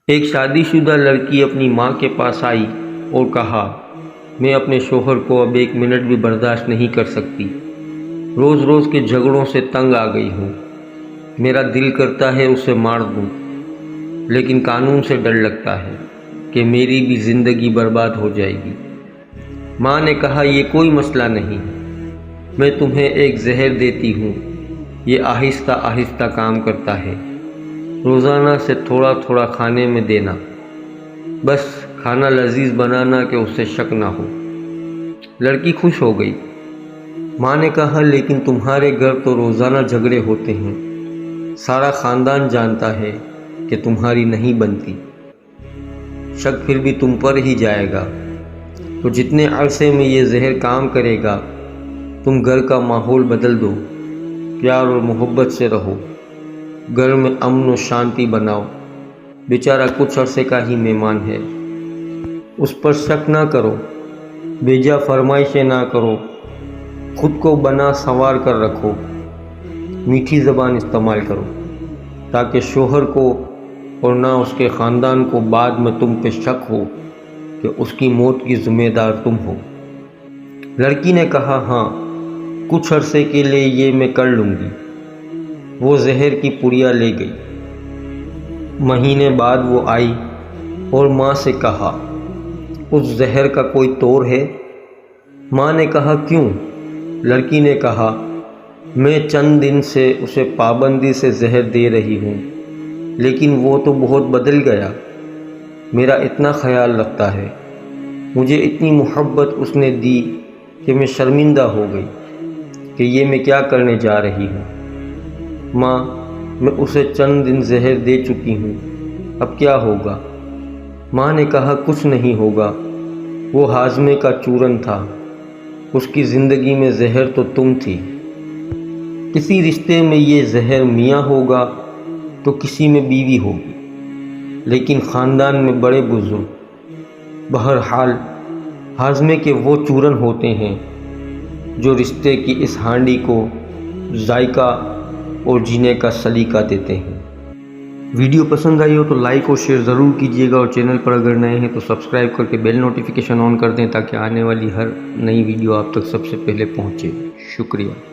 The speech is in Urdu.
ایک شادی شدہ لڑکی اپنی ماں کے پاس آئی اور کہا، میں اپنے شوہر کو اب 1 منٹ بھی برداشت نہیں کر سکتی۔ روز روز کے جھگڑوں سے تنگ آ گئی ہوں۔ میرا دل کرتا ہے اسے مار دوں، لیکن قانون سے ڈر لگتا ہے کہ میری بھی زندگی برباد ہو جائے گی۔ ماں نے کہا، یہ کوئی مسئلہ نہیں، میں تمہیں ایک زہر دیتی ہوں، یہ آہستہ آہستہ کام کرتا ہے۔ روزانہ سے تھوڑا تھوڑا کھانے میں دینا، بس کھانا لذیذ بنانا کہ اسے شک نہ ہو۔ لڑکی خوش ہو گئی۔ ماں نے کہا، لیکن تمہارے گھر تو روزانہ جھگڑے ہوتے ہیں، سارا خاندان جانتا ہے کہ تمہاری نہیں بنتی، شک پھر بھی تم پر ہی جائے گا، تو جتنے عرصے میں یہ زہر کام کرے گا تم گھر کا ماحول بدل دو، پیار اور محبت سے رہو، گھر میں امن و شانتی بناؤ۔ بیچارہ کچھ عرصے کا ہی مہمان ہے، اس پر شک نہ کرو، بیجا فرمائشیں نہ کرو، خود کو بنا سنوار کر رکھو، میٹھی زبان استعمال کرو، تاکہ شوہر کو اور نہ اس کے خاندان کو بعد میں تم پہ شک ہو کہ اس کی موت کی ذمہ دار تم ہو۔ لڑکی نے کہا، ہاں، کچھ عرصے کے لیے یہ میں کر لوں گی۔ وہ زہر کی پڑیا لے گئی۔ مہینے بعد وہ آئی اور ماں سے کہا، اس زہر کا کوئی توڑ ہے؟ ماں نے کہا، کیوں؟ لڑکی نے کہا، میں چند دن سے اسے پابندی سے زہر دے رہی ہوں، لیکن وہ تو بہت بدل گیا، میرا اتنا خیال رکھتا ہے، مجھے اتنی محبت اس نے دی کہ میں شرمندہ ہو گئی کہ یہ میں کیا کرنے جا رہی ہوں۔ ماں، میں اسے چند دن زہر دے چکی ہوں، اب کیا ہوگا؟ ماں نے کہا، کچھ نہیں ہوگا، وہ ہاضمے کا چورن تھا، اس کی زندگی میں زہر تو تم تھی۔ کسی رشتے میں یہ زہر میاں ہوگا تو کسی میں بیوی ہوگی، لیکن خاندان میں بڑے بزرگ، بہرحال ہاضمے کے وہ چورن ہوتے ہیں جو رشتے کی اس ہانڈی کو ذائقہ اور جینے کا سلیقہ دیتے ہیں۔ ویڈیو پسند آئی ہو تو لائک اور شیئر ضرور کیجیے گا، اور چینل پر اگر نئے ہیں تو سبسکرائب کر کے بیل نوٹیفیکیشن آن کر دیں تاکہ آنے والی ہر نئی ویڈیو آپ تک سب سے پہلے پہنچے۔ شکریہ۔